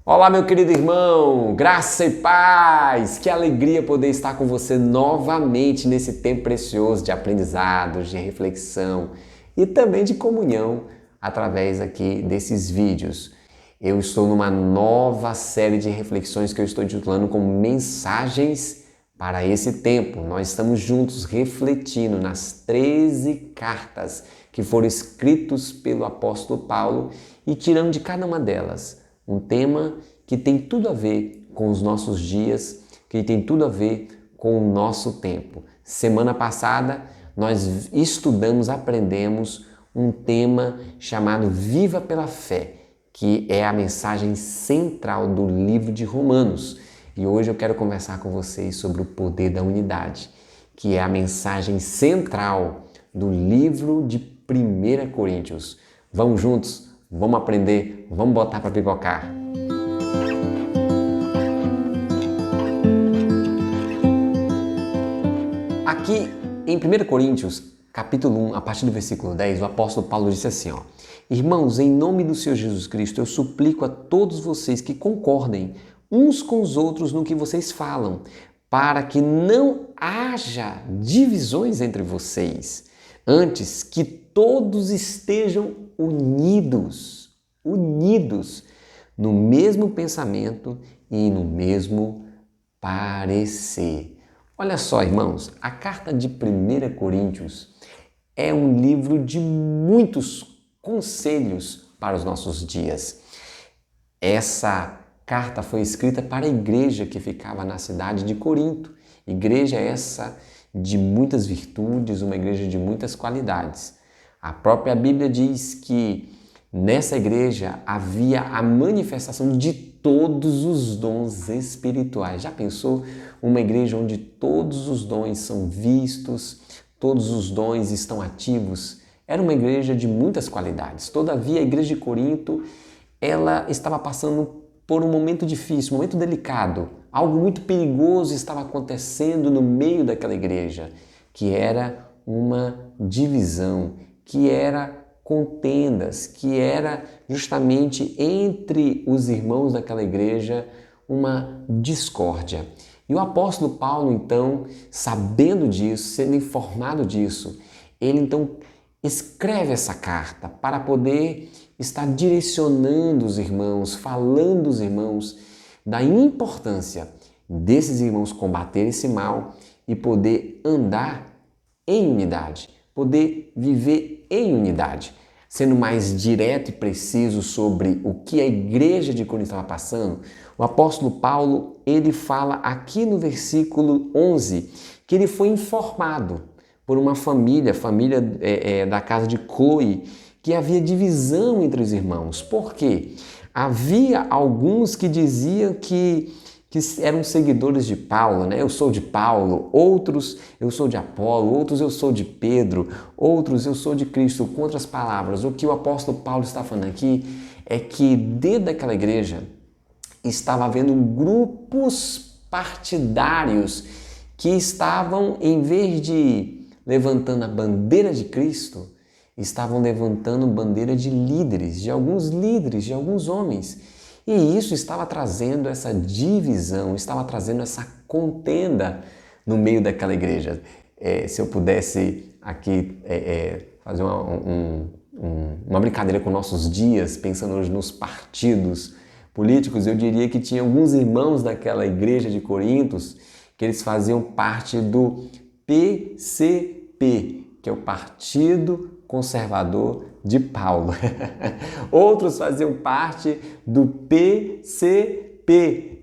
Olá, meu querido irmão, graça e paz! Que alegria poder estar com você novamente nesse tempo precioso de aprendizado, de reflexão e também de comunhão através aqui desses vídeos. Eu estou numa nova série de reflexões que eu estou intitulando como Mensagens para esse tempo. Nós estamos juntos refletindo nas 13 cartas que foram escritas pelo apóstolo Paulo e tirando de cada uma delas um tema que tem tudo a ver com os nossos dias, que tem tudo a ver com o nosso tempo. Semana passada nós estudamos, aprendemos um tema chamado Viva pela Fé, que é a mensagem central do livro de Romanos. E hoje eu quero conversar com vocês sobre o poder da unidade, que é a mensagem central do livro de 1 Coríntios. Vamos juntos? Vamos aprender? Vamos botar para pipocar? Aqui em 1 Coríntios, capítulo 1, a partir do versículo 10, o apóstolo Paulo disse assim, Irmãos, em nome do Senhor Jesus Cristo, eu suplico a todos vocês que concordem uns com os outros no que vocês falam, para que não haja divisões entre vocês, antes que todos estejam unidos no mesmo pensamento e no mesmo parecer. Olha só, irmãos, a carta de 1 Coríntios é um livro de muitos conselhos para os nossos dias. Essa carta foi escrita para a igreja que ficava na cidade de Corinto. Igreja essa de muitas virtudes, uma igreja de muitas qualidades. A própria Bíblia diz que nessa igreja havia a manifestação de todos os dons espirituais. Já pensou? Uma igreja onde todos os dons são vistos, todos os dons estão ativos. Era uma igreja de muitas qualidades. Todavia, a igreja de Corinto, ela estava passando por um momento difícil, um momento delicado. Algo muito perigoso estava acontecendo no meio daquela igreja, que era uma divisão, que era contendas, que era justamente entre os irmãos daquela igreja uma discórdia. E o apóstolo Paulo, então, sabendo disso, sendo informado disso, ele então escreve essa carta para poder estar direcionando os irmãos, falando aos irmãos da importância desses irmãos combater esse mal e poder andar em unidade, poder viver em unidade. Sendo mais direto e preciso sobre o que a igreja de Corinto estava passando, o apóstolo Paulo, ele fala aqui no versículo 11, que ele foi informado por uma família da casa de Cloe, que havia divisão entre os irmãos. Por quê? Havia alguns que diziam que eram seguidores de Paulo, né? Eu sou de Paulo, outros eu sou de Apolo, outros eu sou de Pedro, outros eu sou de Cristo. Com outras palavras, o que o apóstolo Paulo está falando aqui é que dentro daquela igreja estava havendo grupos partidários que estavam, em vez de levantando a bandeira de Cristo, estavam levantando bandeira de líderes, de alguns homens. E isso estava trazendo essa divisão, estava trazendo essa contenda no meio daquela igreja. Se eu pudesse aqui fazer uma brincadeira com nossos dias, pensando hoje nos partidos políticos, eu diria que tinha alguns irmãos daquela igreja de Corintos que eles faziam parte do PCP, que é o Partido Conservador de Paulo. Outros faziam parte do PCP,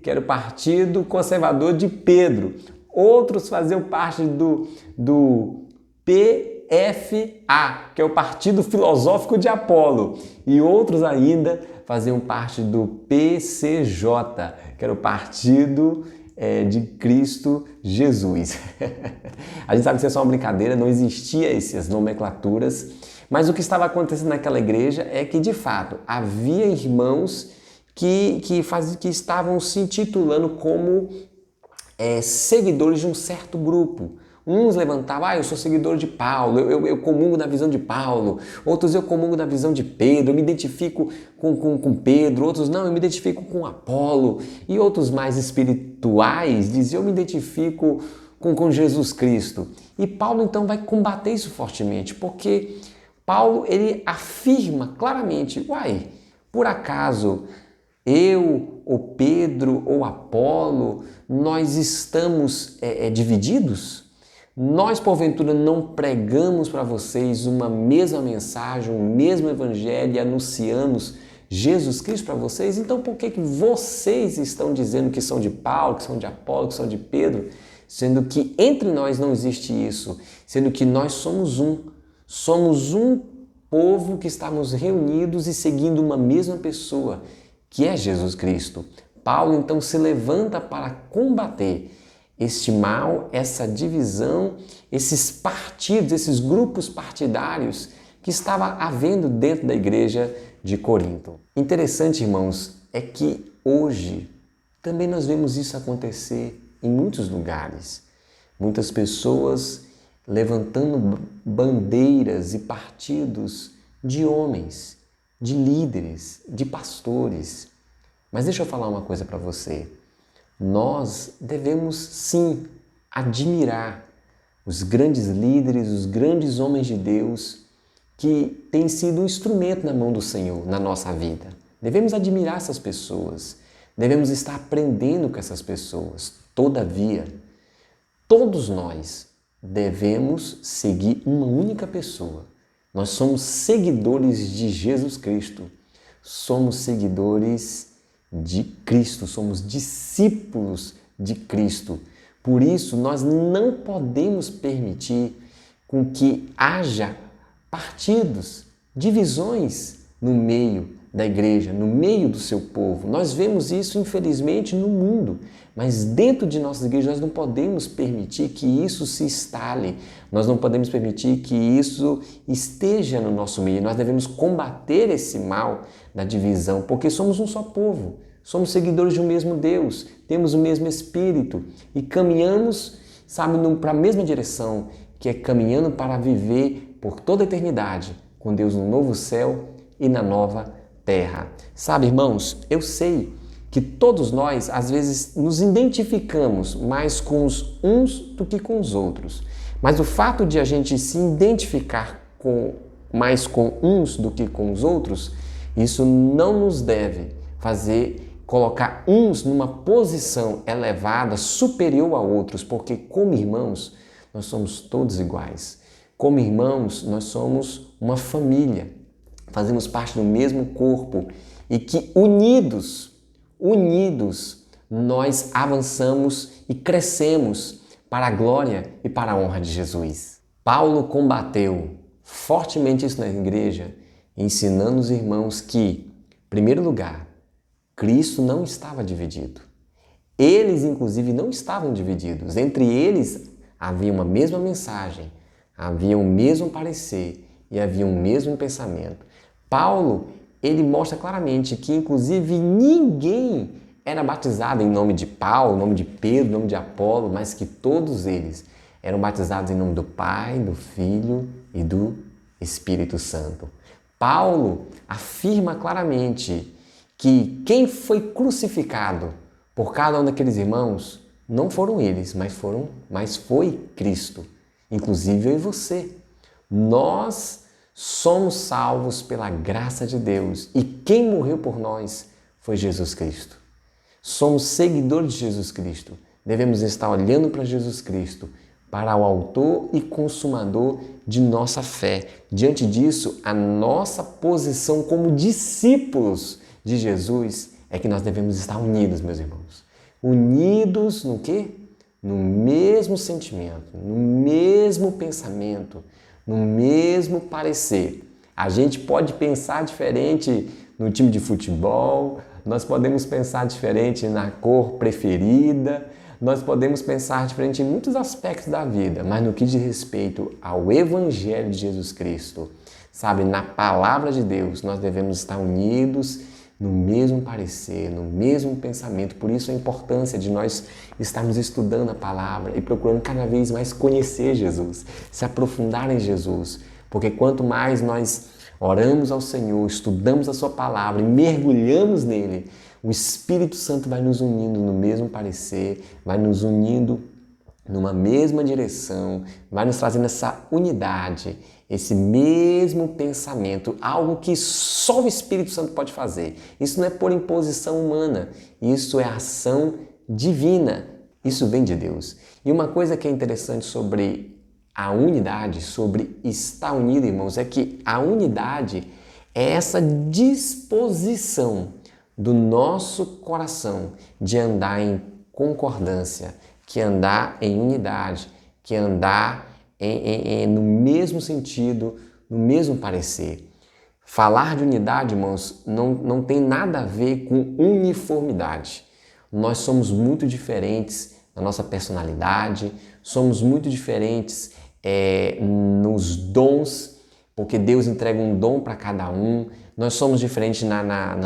que era o Partido Conservador de Pedro. Outros faziam parte do PFA, que é o Partido Filosófico de Apolo. E outros ainda faziam parte do PCJ, que era o Partido de Cristo Jesus. A gente sabe que isso é só uma brincadeira, não existia essas nomenclaturas, mas o que estava acontecendo naquela igreja é que, de fato, havia irmãos que estavam se intitulando como seguidores de um certo grupo, Uns levantavam, eu sou seguidor de Paulo, eu comungo da visão de Paulo. Outros, eu comungo da visão de Pedro, eu me identifico com Pedro. Outros, não, eu me identifico com Apolo. E outros mais espirituais diziam, eu me identifico com Jesus Cristo. E Paulo então vai combater isso fortemente, porque Paulo ele afirma claramente, por acaso eu, ou Pedro, ou Apolo, nós estamos divididos? Nós, porventura, não pregamos para vocês uma mesma mensagem, um mesmo evangelho e anunciamos Jesus Cristo para vocês? Então por que vocês estão dizendo que são de Paulo, que são de Apolo, que são de Pedro, sendo que entre nós não existe isso, sendo que nós somos um povo que estamos reunidos e seguindo uma mesma pessoa, que é Jesus Cristo. Paulo então se levanta para combater este mal, essa divisão, esses partidos, esses grupos partidários que estava havendo dentro da igreja de Corinto. Interessante, irmãos, é que hoje também nós vemos isso acontecer em muitos lugares. Muitas pessoas levantando bandeiras e partidos de homens, de líderes, de pastores. Mas deixa eu falar uma coisa para você. Nós devemos sim admirar os grandes líderes, os grandes homens de Deus que têm sido um instrumento na mão do Senhor na nossa vida. Devemos admirar essas pessoas, devemos estar aprendendo com essas pessoas. Todavia, todos nós devemos seguir uma única pessoa. Nós somos seguidores de Jesus Cristo, somos seguidores de Cristo, somos discípulos de Cristo. Por isso, nós não podemos permitir com que haja partidos, divisões no meio da igreja, no meio do seu povo. Nós vemos isso, infelizmente, no mundo, mas dentro de nossas igrejas nós não podemos permitir que isso se instale, nós não podemos permitir que isso esteja no nosso meio. Nós devemos combater esse mal da divisão, porque somos um só povo, somos seguidores de um mesmo Deus, temos o mesmo Espírito e caminhamos, para a mesma direção, que é caminhando para viver por toda a eternidade com Deus no novo céu e na nova terra. Sabe, irmãos, eu sei que todos nós, às vezes, nos identificamos mais com os uns do que com os outros. Mas o fato de a gente se identificar mais com uns do que com os outros, isso não nos deve fazer colocar uns numa posição elevada, superior a outros, porque como irmãos, nós somos todos iguais. Como irmãos, nós somos uma família, fazemos parte do mesmo corpo e que unidos, nós avançamos e crescemos para a glória e para a honra de Jesus. Paulo combateu fortemente isso na igreja, ensinando os irmãos que, em primeiro lugar, Cristo não estava dividido. Eles, inclusive, não estavam divididos. Entre eles havia uma mesma mensagem, havia um mesmo parecer e havia um mesmo pensamento. Paulo, ele mostra claramente que, inclusive, ninguém era batizado em nome de Paulo, em nome de Pedro, em nome de Apolo, mas que todos eles eram batizados em nome do Pai, do Filho e do Espírito Santo. Paulo afirma claramente que quem foi crucificado por cada um daqueles irmãos não foram eles, mas foi Cristo, inclusive eu e você. Nós somos salvos pela graça de Deus e quem morreu por nós foi Jesus Cristo. Somos seguidores de Jesus Cristo. Devemos estar olhando para Jesus Cristo, para o autor e consumador de nossa fé. Diante disso, a nossa posição como discípulos de Jesus é que nós devemos estar unidos, meus irmãos. Unidos no quê? No mesmo sentimento, no mesmo pensamento, no mesmo parecer. A gente pode pensar diferente no time de futebol, nós podemos pensar diferente na cor preferida, nós podemos pensar diferente em muitos aspectos da vida, mas no que diz respeito ao Evangelho de Jesus Cristo, sabe, na palavra de Deus, nós devemos estar unidos no mesmo parecer, no mesmo pensamento. Por isso a importância de nós estarmos estudando a palavra e procurando cada vez mais conhecer Jesus, se aprofundar em Jesus. Porque quanto mais nós oramos ao Senhor, estudamos a sua palavra e mergulhamos nele, o Espírito Santo vai nos unindo no mesmo parecer, vai nos unindo numa mesma direção, vai nos trazendo essa unidade, esse mesmo pensamento, algo que só o Espírito Santo pode fazer. Isso não é por imposição humana, isso é ação divina, isso vem de Deus. E uma coisa que é interessante sobre a unidade, sobre estar unido, irmãos, é que a unidade é essa disposição do nosso coração de andar em concordância, que andar em unidade, que andar no mesmo sentido, no mesmo parecer. Falar de unidade, irmãos, não tem nada a ver com uniformidade. Nós somos muito diferentes na nossa personalidade, somos muito diferentes nos dons, porque Deus entrega um dom para cada um. Nós somos diferentes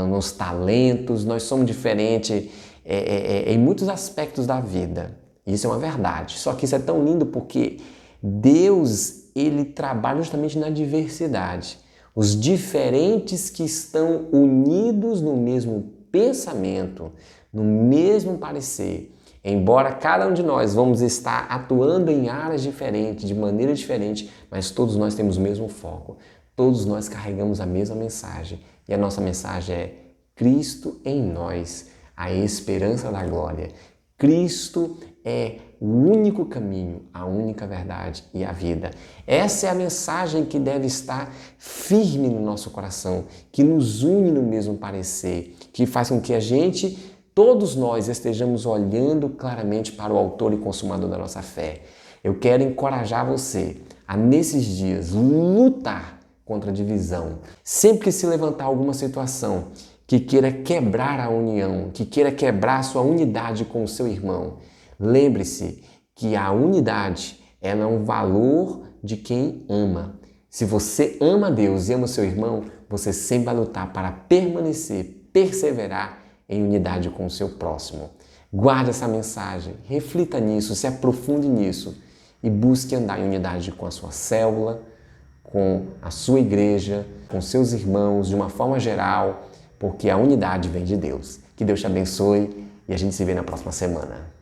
nos talentos, nós somos diferentes em muitos aspectos da vida. Isso é uma verdade. Só que isso é tão lindo porque Deus, ele trabalha justamente na diversidade. Os diferentes que estão unidos no mesmo pensamento, no mesmo parecer. Embora cada um de nós vamos estar atuando em áreas diferentes, de maneira diferente, mas todos nós temos o mesmo foco. Todos nós carregamos a mesma mensagem. E a nossa mensagem é Cristo em nós, a esperança da glória. Cristo é o único caminho, a única verdade e a vida. Essa é a mensagem que deve estar firme no nosso coração, que nos une no mesmo parecer, que faz com que todos nós estejamos olhando claramente para o autor e consumador da nossa fé. Eu quero encorajar você a, nesses dias, lutar contra a divisão. Sempre que se levantar alguma situação que queira quebrar a união, que queira quebrar a sua unidade com o seu irmão, lembre-se que a unidade ela é um valor de quem ama. Se você ama Deus e ama o seu irmão, você sempre vai lutar para permanecer, perseverar em unidade com o seu próximo. Guarde essa mensagem, reflita nisso, se aprofunde nisso e busque andar em unidade com a sua célula, com a sua igreja, com seus irmãos, de uma forma geral, porque a unidade vem de Deus. Que Deus te abençoe e a gente se vê na próxima semana.